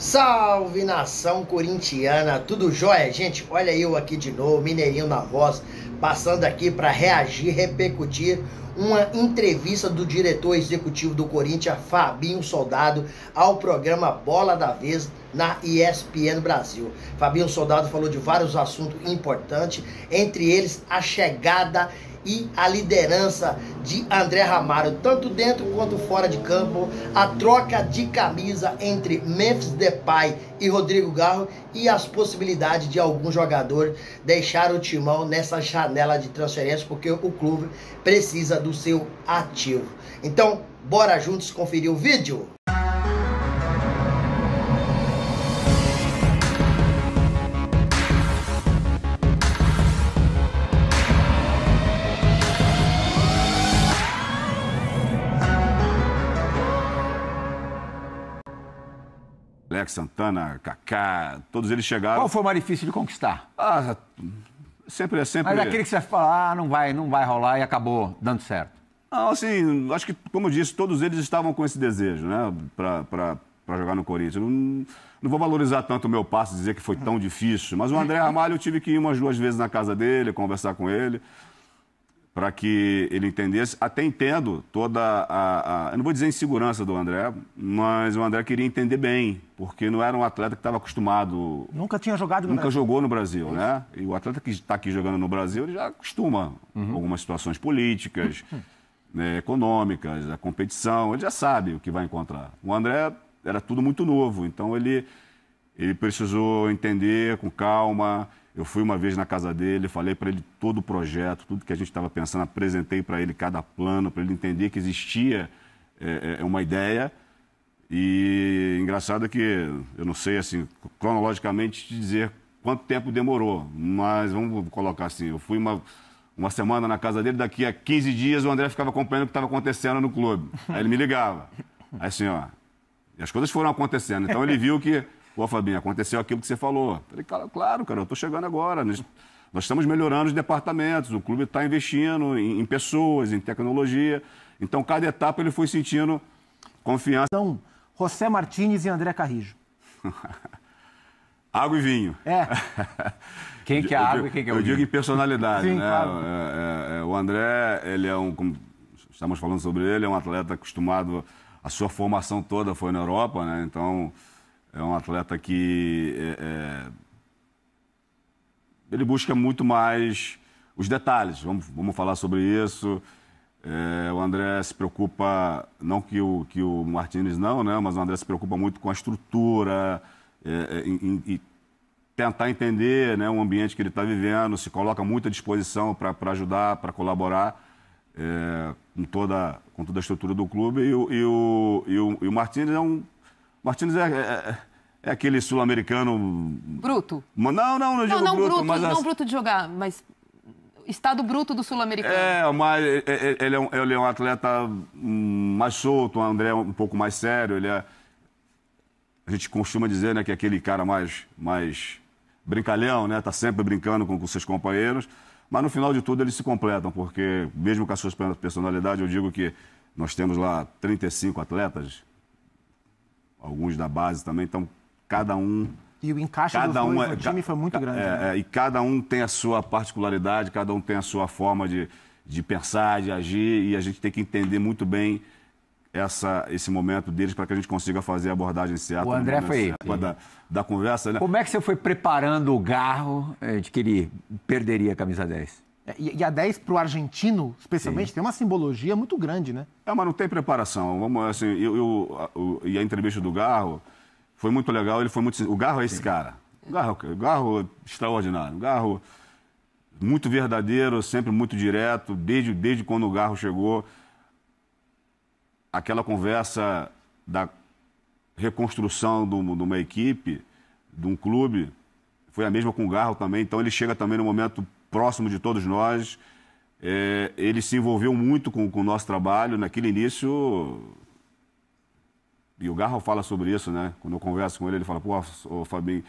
Salve, nação corintiana, tudo jóia, gente? Olha eu aqui de novo, Mineirinho na voz, passando aqui para reagir, repercutir uma entrevista do diretor executivo do Corinthians, Fabinho Soldado, ao programa Bola da Vez na ESPN Brasil. Fabinho Soldado falou de vários assuntos importantes, entre eles a chegada e a liderança de André Ramalho, tanto dentro quanto fora de campo, a troca de camisa entre Memphis Depay e Rodrigo Garro e as possibilidades de algum jogador deixar o timão nessa janela de transferência, porque o clube precisa do seu ativo. Então, bora juntos conferir o vídeo? Alex Santana, Kaká, todos eles chegaram... Qual foi o mais difícil de conquistar? Sempre... Mas aquele que você fala, não vai rolar e acabou dando certo. Não, assim, acho que, como eu disse, todos eles estavam com esse desejo, né, para jogar no Corinthians. Não vou valorizar tanto o meu passe, dizer que foi tão difícil, mas o André Ramalho eu tive que ir umas 2 vezes na casa dele, conversar com ele, para que ele entendesse. Até entendo toda eu não vou dizer insegurança do André, mas o André queria entender bem, porque não era um atleta que estava acostumado... Nunca tinha jogado no Nunca Brasil. Jogou no Brasil, né? E o atleta que está aqui jogando no Brasil, ele já acostuma com algumas situações políticas, né, econômicas, a competição, ele já sabe o que vai encontrar. O André era tudo muito novo, então ele precisou entender com calma. Eu fui uma vez na casa dele, falei para ele todo o projeto, tudo que a gente estava pensando, apresentei para ele cada plano, para ele entender que existia uma ideia. E engraçado é que eu não sei, assim, cronologicamente te dizer quanto tempo demorou, mas vamos colocar assim, eu fui uma semana na casa dele, daqui a 15 dias o André ficava acompanhando o que estava acontecendo no clube. Aí ele me ligava. Aí assim, ó, e as coisas foram acontecendo. Então ele viu que... Pô, Fabinho, aconteceu aquilo que você falou. Falei, claro, cara, eu estou chegando agora. Nós estamos melhorando os departamentos, o clube está investindo em pessoas, em tecnologia. Então, cada etapa ele foi sentindo confiança. Então, José Martínez e André Carrijo. Água e vinho. É. Quem que é água e quem que é o vinho? Eu digo em personalidade, Sim, né? claro. O André, ele é como estamos falando sobre ele, é um atleta acostumado, a sua formação toda foi na Europa, né? Então... é um atleta que ele busca muito mais os detalhes. Vamos falar sobre isso. O André se preocupa, não que o Martínez não, né? Mas o André se preocupa muito com a estrutura, em tentar entender, né, o ambiente que ele está vivendo, se coloca muito à disposição para ajudar, para colaborar com toda a estrutura do clube. E o Martínez Martínez é aquele sul-americano... Bruto? Não digo não bruto, bruto, mas... não bruto de jogar, mas estado bruto do sul-americano. Mas ele é um atleta mais solto, o André é um pouco mais sério, a gente costuma dizer, né, que é aquele cara mais brincalhão, né, tá sempre brincando com seus companheiros, mas no final de tudo eles se completam, porque mesmo com a sua personalidade, eu digo que nós temos lá 35 atletas, alguns da base também, então cada um... E o encaixe dos dois no time foi muito grande. Né? E cada um tem a sua particularidade, cada um tem a sua forma de pensar, de agir, e a gente tem que entender muito bem esse momento deles para que a gente consiga fazer a abordagem certa. O André foi da conversa, né? Como é que você foi preparando o Garro de que ele perderia a camisa 10? E a 10 para o argentino, especialmente, Sim. tem uma simbologia muito grande, né? Mas não tem preparação. Assim, e a entrevista do Garro foi muito legal. Ele foi muito... O Garro é esse cara. O Garro extraordinário. O Garro muito verdadeiro, sempre muito direto. Desde quando o Garro chegou, aquela conversa da reconstrução de uma equipe, de um clube, foi a mesma com o Garro também. Então ele chega também no momento próximo de todos nós. Ele se envolveu muito com o nosso trabalho naquele início, e o Garro fala sobre isso, né? Quando eu converso com ele, ele fala, pô, Fabinho,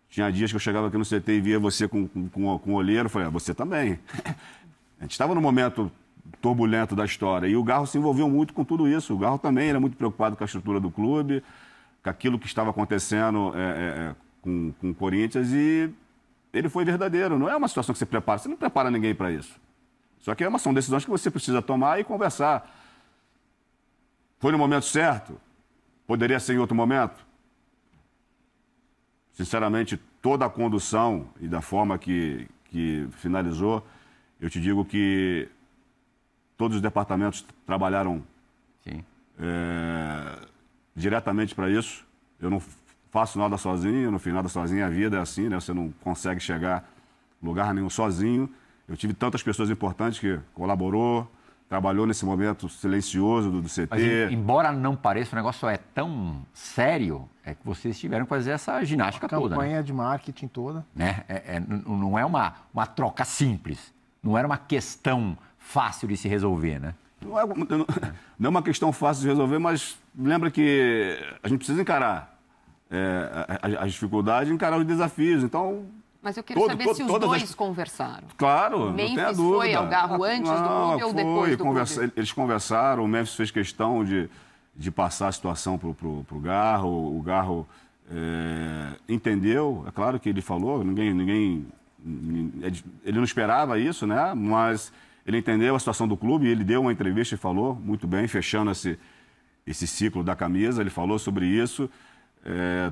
tinha dias que eu chegava aqui no CT e via você com o olheiro, eu falei, você também. A gente estava num momento turbulento da história, e o Garro se envolveu muito com tudo isso. O Garro também era muito preocupado com a estrutura do clube, com aquilo que estava acontecendo com o Corinthians e ele foi verdadeiro. Não é uma situação que você prepara, você não prepara ninguém para isso. Só que são decisões que você precisa tomar e conversar. Foi no momento certo? Poderia ser em outro momento? Sinceramente, toda a condução e da forma que finalizou, eu te digo que todos os departamentos trabalharam diretamente para isso. Eu não faço nada sozinho, no final da sozinho a vida é assim, né? Você não consegue chegar em lugar nenhum sozinho. Eu tive tantas pessoas importantes que colaborou, trabalhou nesse momento silencioso do CT. Mas, embora não pareça, o negócio é tão sério, é que vocês tiveram que fazer essa ginástica toda. A campanha de marketing toda. Né? Não é uma troca simples, não era uma questão fácil de se resolver, né? Não é uma questão fácil de resolver, mas lembra que a gente precisa encarar as dificuldades e encarar os desafios. Então, mas eu quero saber se os dois conversaram. Claro, não tem a dúvida. Foi ao Garro antes do clube ou depois do clube? Eles conversaram, o Memphis fez questão de passar a situação para o Garro. O Garro entendeu, é claro que ele falou, ele não esperava isso, né? Mas ele entendeu a situação do clube e ele deu uma entrevista e falou muito bem, fechando esse ciclo da camisa, ele falou sobre isso.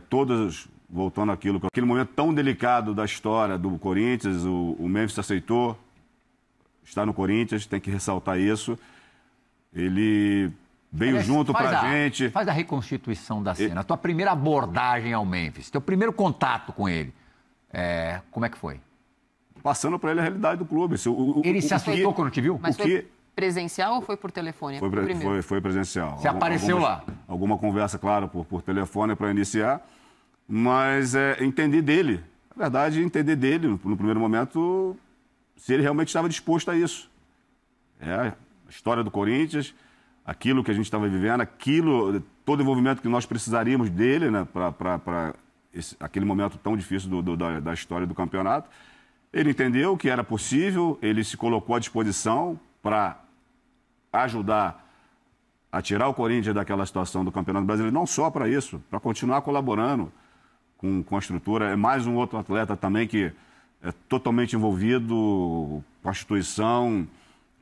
Todos, voltando àquele momento tão delicado da história do Corinthians, o Memphis aceitou estar no Corinthians, tem que ressaltar isso. Ele veio junto pra gente. Faz a reconstituição da cena. A tua primeira abordagem ao Memphis, teu primeiro contato com ele, como é que foi? Passando para ele a realidade do clube. Ele se aceitou quando te viu? Mas foi presencial ou foi por telefone? Foi presencial. Você apareceu lá? Alguma conversa, claro, por telefone para iniciar, mas entender dele. Na verdade, entender dele, no primeiro momento, se ele realmente estava disposto a isso. A história do Corinthians, aquilo que a gente estava vivendo, todo o envolvimento que nós precisaríamos dele, né, para aquele momento tão difícil da história do campeonato. Ele entendeu que era possível, ele se colocou à disposição para ajudar a tirar o Corinthians daquela situação do Campeonato Brasileiro, não só para isso, para continuar colaborando com a estrutura. É mais um outro atleta também que é totalmente envolvido com a instituição,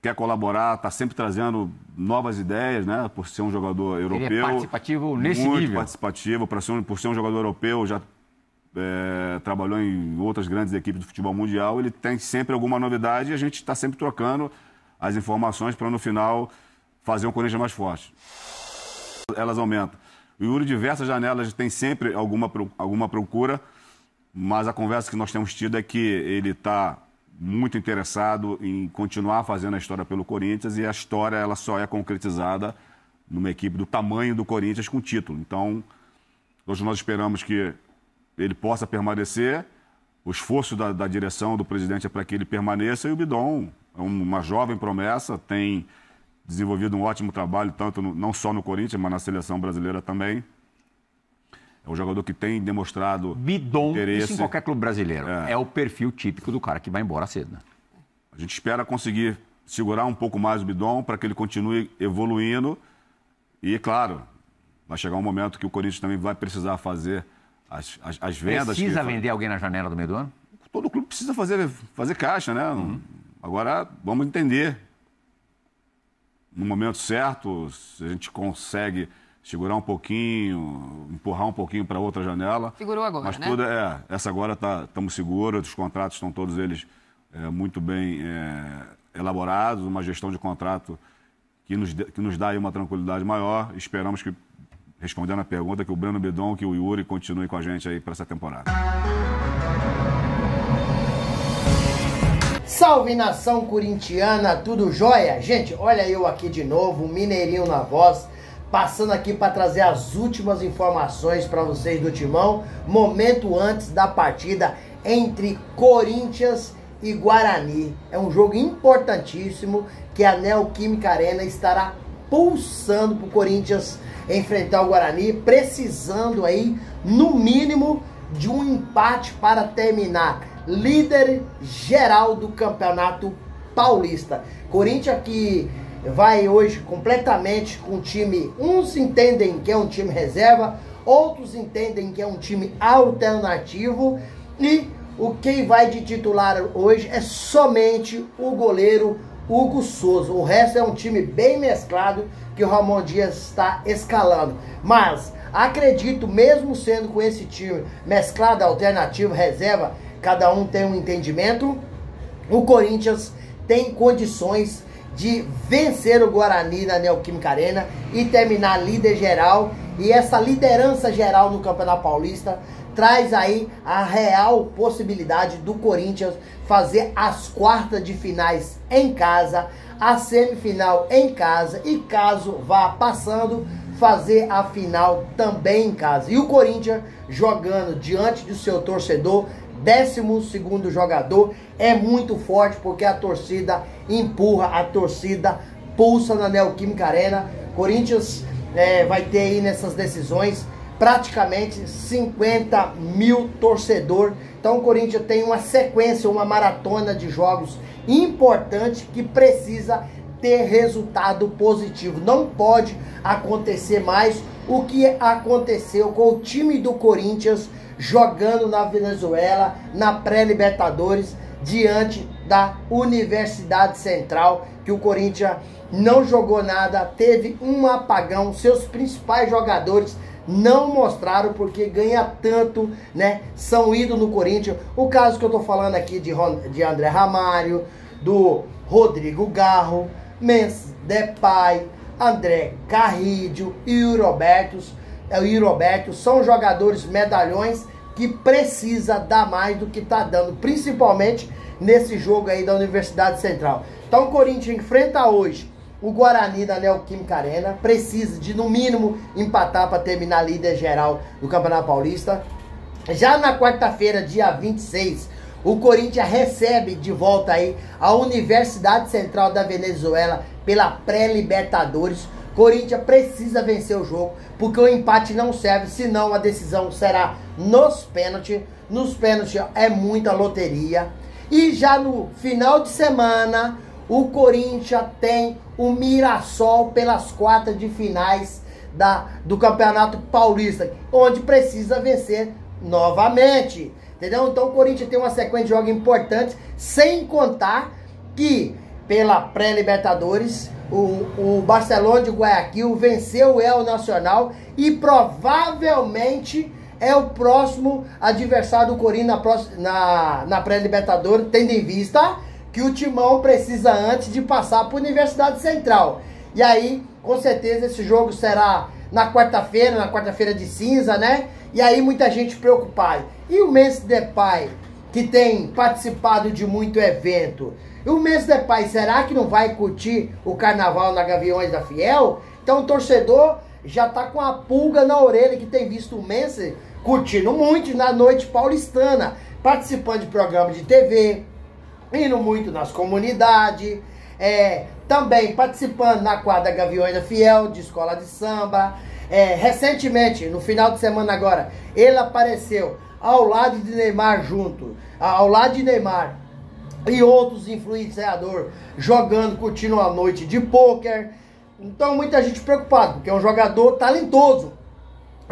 quer colaborar, está sempre trazendo novas ideias, né? Por ser um jogador europeu. Ele é participativo nesse nível. Muito participativo, por ser um jogador europeu, já trabalhou em outras grandes equipes do futebol mundial, ele tem sempre alguma novidade e a gente está sempre trocando as informações para, no final, fazer um Corinthians mais forte. Elas aumentam. O Yuri, diversas janelas, tem sempre alguma procura, mas a conversa que nós temos tido é que ele está muito interessado em continuar fazendo a história pelo Corinthians e a história ela só é concretizada numa equipe do tamanho do Corinthians com título. Então, hoje nós esperamos que ele possa permanecer, o esforço da direção, do presidente é para que ele permaneça e o Bidon é uma jovem promessa, tem desenvolvido um ótimo trabalho, não só no Corinthians, mas na seleção brasileira também. É um jogador que tem demonstrado Bidon, interesse. Isso em qualquer clube brasileiro. É o perfil típico do cara que vai embora cedo. Né? A gente espera conseguir segurar um pouco mais o Bidon para que ele continue evoluindo e, claro, vai chegar um momento que o Corinthians também vai precisar fazer as vendas. Precisa vender alguém na janela do meio do ano? Todo clube precisa fazer caixa, né? Agora, vamos entender. No momento certo, se a gente consegue segurar um pouquinho, empurrar um pouquinho para outra janela. Segurou agora, mas né? Tudo essa agora estamos seguros, os contratos estão todos eles muito bem elaborados, uma gestão de contrato que nos dá aí uma tranquilidade maior. Esperamos que, respondendo a pergunta, que o Breno Bidon, que o Yuri continuem com a gente aí para essa temporada. Salve, nação corintiana, tudo jóia? Gente, olha eu aqui de novo, Mineirinho na voz, passando aqui para trazer as últimas informações para vocês do Timão, momento antes da partida entre Corinthians e Guarani. É um jogo importantíssimo que a Neoquímica Arena estará pulsando para o Corinthians enfrentar o Guarani, precisando aí, no mínimo, de um empate para terminar líder geral do Campeonato Paulista. Corinthians que vai hoje completamente com o time, uns entendem que é um time reserva, outros entendem que é um time alternativo e o quem vai de titular hoje é somente o goleiro Hugo Souza. O resto é um time bem mesclado que o Ramon Dias está escalando. Mas acredito, mesmo sendo com esse time mesclado, alternativo, reserva, cada um tem um entendimento, o Corinthians tem condições de vencer o Guarani na Neoquímica Arena e terminar líder geral. E essa liderança geral no Campeonato Paulista traz aí a real possibilidade do Corinthians fazer as quartas de finais em casa, a semifinal em casa e, caso vá passando, fazer a final também em casa. E o Corinthians jogando diante do seu torcedor, 12º jogador, é muito forte porque a torcida empurra, a torcida pulsa na Neoquímica Arena. Corinthians vai ter aí nessas decisões praticamente 50 mil torcedores. Então o Corinthians tem uma sequência, uma maratona de jogos importante que precisa ter resultado positivo. Não pode acontecer mais o que aconteceu com o time do Corinthians jogando na Venezuela, na pré-Libertadores, diante da Universidade Central, que o Corinthians não jogou nada, teve um apagão, seus principais jogadores não mostraram porque ganha tanto, né? São ídolos no Corinthians. O caso que eu tô falando aqui de André Ramário, do Rodrigo Garro, Memphis Depay, André Carrillo e o Roberto são jogadores medalhões que precisa dar mais do que tá dando, principalmente nesse jogo aí da Universidade Central. Então o Corinthians enfrenta hoje o Guarani da Neoquímica Arena, precisa de no mínimo empatar para terminar líder geral do Campeonato Paulista. Já na quarta-feira, dia 26, o Corinthians recebe de volta aí a Universidade Central da Venezuela pela pré-Libertadores. Corinthians precisa vencer o jogo, porque o empate não serve, senão a decisão será nos pênaltis. Nos pênaltis é muita loteria. E já no final de semana, o Corinthians tem o Mirassol pelas quartas de finais do Campeonato Paulista, onde precisa vencer novamente. Entendeu? Então o Corinthians tem uma sequência de jogos importantes, sem contar que pela pré-Libertadores o Barcelona de Guayaquil venceu o El Nacional e provavelmente é o próximo adversário do Corinthians na pré-Libertadores, tendo em vista que o Timão precisa antes de passar para a Universidade Central. E aí, com certeza, esse jogo será na quarta-feira de cinza, né? E aí muita gente preocupada. E o Memphis Depay, que tem participado de muito evento, e o Memphis Depay, será que não vai curtir o carnaval na Gaviões da Fiel? Então o torcedor já tá com a pulga na orelha, que tem visto o Memphis curtindo muito na noite paulistana, participando de programas de TV, indo muito nas comunidades, também participando na quadra Gaviões da Fiel, de escola de samba. Recentemente, no final de semana agora, ele apareceu ao lado de Neymar ao lado de Neymar e outros influenciadores jogando, curtindo uma noite de pôquer. Então muita gente preocupada, porque é um jogador talentoso,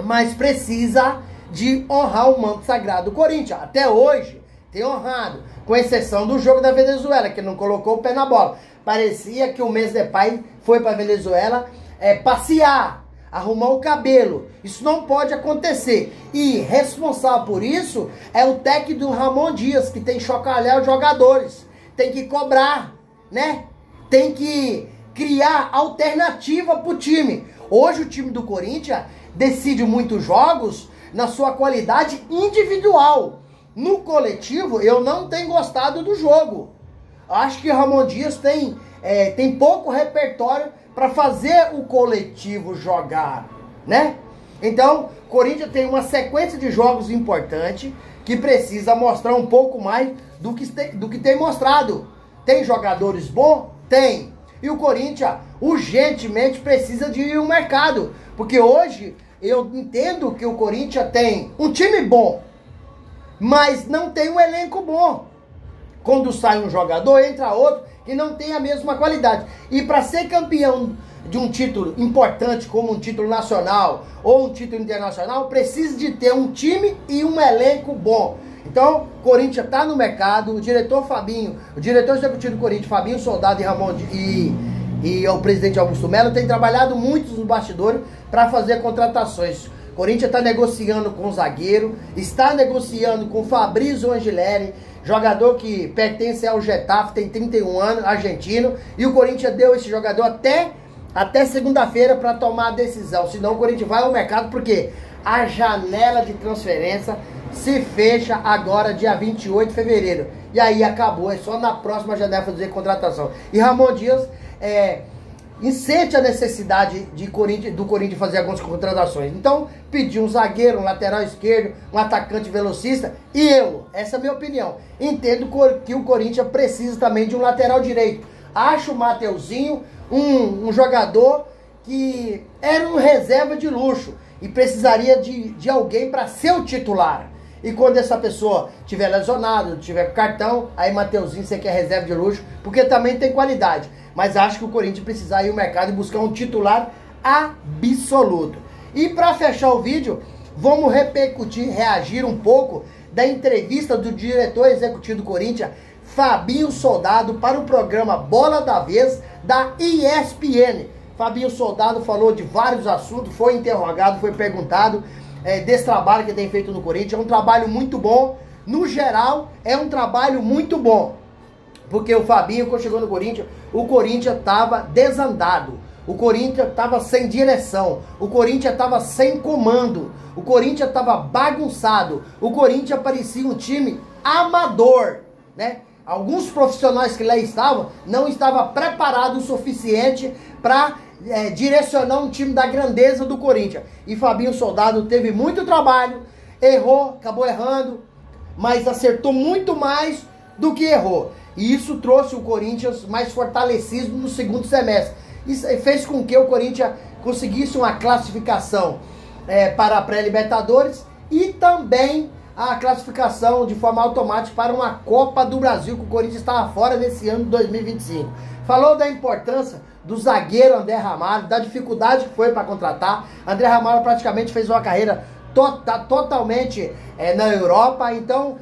mas precisa de honrar o manto sagrado do Corinthians. Até hoje tem honrado, com exceção do jogo da Venezuela, que não colocou o pé na bola. Parecia que o Memphis Depay foi para a Venezuela passear, arrumar o cabelo. Isso não pode acontecer. E responsável por isso é o técnico do Ramon Dias, que tem que chocalhar os jogadores. Tem que cobrar, né? Tem que criar alternativa para o time. Hoje o time do Corinthians decide muitos jogos na sua qualidade individual. No coletivo, eu não tenho gostado do jogo. Acho que o Ramon Dias tem pouco repertório para fazer o coletivo jogar, né? Então, o Corinthians tem uma sequência de jogos importante que precisa mostrar um pouco mais do que tem mostrado. Tem jogadores bons? Tem. E o Corinthians urgentemente precisa de ir ao mercado, porque hoje eu entendo que o Corinthians tem um time bom, mas não tem um elenco bom. Quando sai um jogador, entra outro que não tem a mesma qualidade. E para ser campeão de um título importante, como um título nacional ou um título internacional, precisa de ter um time e um elenco bom. Então, o Corinthians está no mercado, o diretor Fabinho, o diretor executivo do Corinthians, Fabinho Soldado e o presidente Augusto Melo, tem trabalhado muito nos bastidores para fazer contratações. O Corinthians está negociando com o zagueiro, está negociando com o Fabrício Angileri, jogador que pertence ao Getafe, tem 31 anos, argentino, e o Corinthians deu esse jogador até segunda-feira para tomar a decisão. Senão o Corinthians vai ao mercado, porque a janela de transferência se fecha agora dia 28 de fevereiro. E aí acabou, é só na próxima janela fazer contratação. E Ramon Dias sente a necessidade do Corinthians fazer algumas contratações. Então, pediu um zagueiro, um lateral esquerdo, um atacante velocista. E essa é a minha opinião, entendo que o Corinthians precisa também de um lateral direito. Acho o Mateuzinho um jogador que era um reserva de luxo e precisaria de alguém para ser o titular. E quando essa pessoa tiver lesionado, tiver cartão, aí Mateuzinho você quer reserva de luxo, porque também tem qualidade. Mas acho que o Corinthians precisa ir ao mercado e buscar um titular absoluto. E para fechar o vídeo, vamos reagir um pouco da entrevista do diretor executivo do Corinthians, Fabinho Soldado, para o programa Bola da Vez da ESPN. Fabinho Soldado falou de vários assuntos, foi interrogado, foi perguntado desse trabalho que tem feito no Corinthians. É um trabalho muito bom, no geral é um trabalho muito bom, porque o Fabinho, quando chegou no Corinthians, o Corinthians estava desandado, o Corinthians estava sem direção, o Corinthians estava sem comando, o Corinthians estava bagunçado, o Corinthians parecia um time amador, né? Alguns profissionais que lá estavam não estavam preparados o suficiente para direcionar um time da grandeza do Corinthians. E Fabinho Soldado teve muito trabalho, errou, acabou errando, mas acertou muito mais do que errou. E isso trouxe o Corinthians mais fortalecido no segundo semestre. Isso fez com que o Corinthians conseguisse uma classificação para a pré-Libertadores e também a classificação de forma automática para uma Copa do Brasil, que o Corinthians estava fora nesse ano de 2025. Falou da importância do zagueiro André Ramalho, da dificuldade que foi para contratar. André Ramalho praticamente fez uma carreira totalmente na Europa, então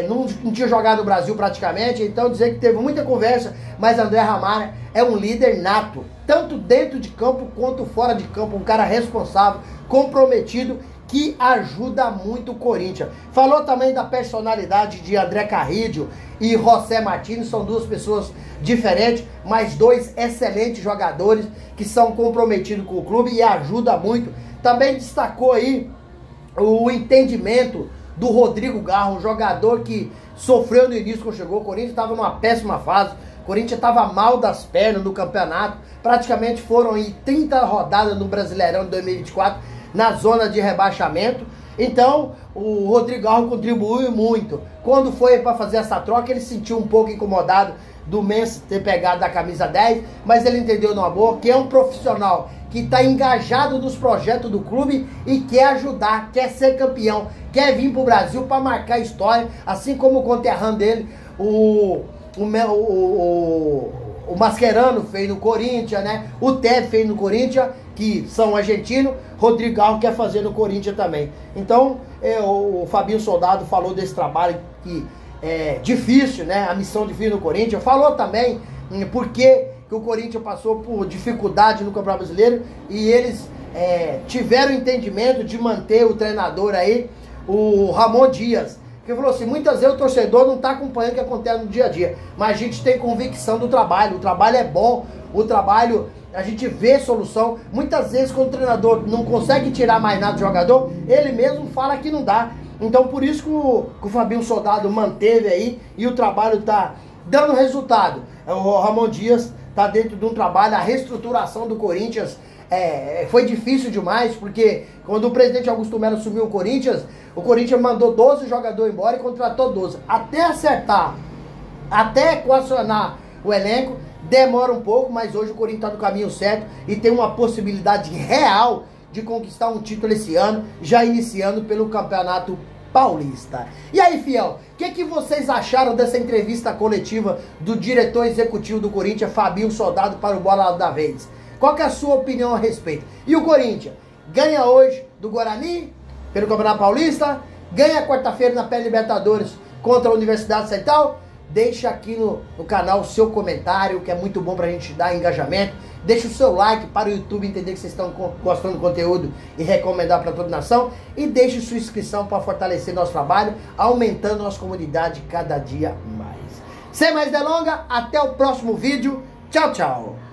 não tinha jogado no Brasil praticamente, então dizer que teve muita conversa, mas André Ramalho é um líder nato, tanto dentro de campo quanto fora de campo, um cara responsável, comprometido, que ajuda muito o Corinthians. Falou também da personalidade de André Carrillo e José Martins, são duas pessoas diferentes, mas dois excelentes jogadores que são comprometidos com o clube e ajudam muito. Também destacou aí o entendimento do Rodrigo Garro, um jogador que sofreu no início quando chegou. O Corinthians estava numa péssima fase, o Corinthians estava mal das pernas no campeonato, praticamente foram aí 30 rodadas no Brasileirão de 2024, na zona de rebaixamento. Então o Rodrigo Garro contribuiu muito. Quando foi para fazer essa troca, ele se sentiu um pouco incomodado do Mensa ter pegado a camisa 10, mas ele entendeu no amor que é um profissional que está engajado nos projetos do clube e quer ajudar, quer ser campeão, quer vir para o Brasil para marcar história, assim como o conterrâneo dele, o Mascherano fez no Corinthians, né? O Tevez fez no Corinthians, que são argentinos. Rodrigo Garro quer fazer no Corinthians também. Então, o Fabinho Soldado falou desse trabalho que é difícil, né? A missão difícil no Corinthians. Falou também por que o Corinthians passou por dificuldade no Campeonato Brasileiro e eles tiveram entendimento de manter o treinador aí, o Ramon Dias. Que falou assim, muitas vezes o torcedor não está acompanhando o que acontece no dia a dia, mas a gente tem convicção do trabalho, o trabalho é bom, o trabalho, a gente vê solução. Muitas vezes quando o treinador não consegue tirar mais nada do jogador, ele mesmo fala que não dá. Então por isso que o Fabinho Soldado manteve aí e o trabalho está dando resultado. O Ramon Dias está dentro de um trabalho, a reestruturação do Corinthians foi difícil demais, porque quando o presidente Augusto Melo assumiu o Corinthians mandou 12 jogadores embora e contratou 12. Até acertar, até equacionar o elenco, demora um pouco, mas hoje o Corinthians está no caminho certo e tem uma possibilidade real de conquistar um título esse ano, já iniciando pelo Campeonato Paulista. E aí, fiel, o que vocês acharam dessa entrevista coletiva do diretor executivo do Corinthians, Fabinho Soldado, para o Bola da Vez? Qual que é a sua opinião a respeito? E o Corinthians? Ganha hoje do Guarani, pelo Campeonato Paulista, ganha quarta-feira na pré-Libertadores contra a Universidade Central. Deixa aqui no canal o seu comentário, que é muito bom pra gente dar engajamento. Deixa o seu like para o YouTube entender que vocês estão gostando do conteúdo e recomendar para toda a nação. E deixe sua inscrição para fortalecer nosso trabalho, aumentando nossa comunidade cada dia mais. Sem mais delongas, até o próximo vídeo. Tchau, tchau.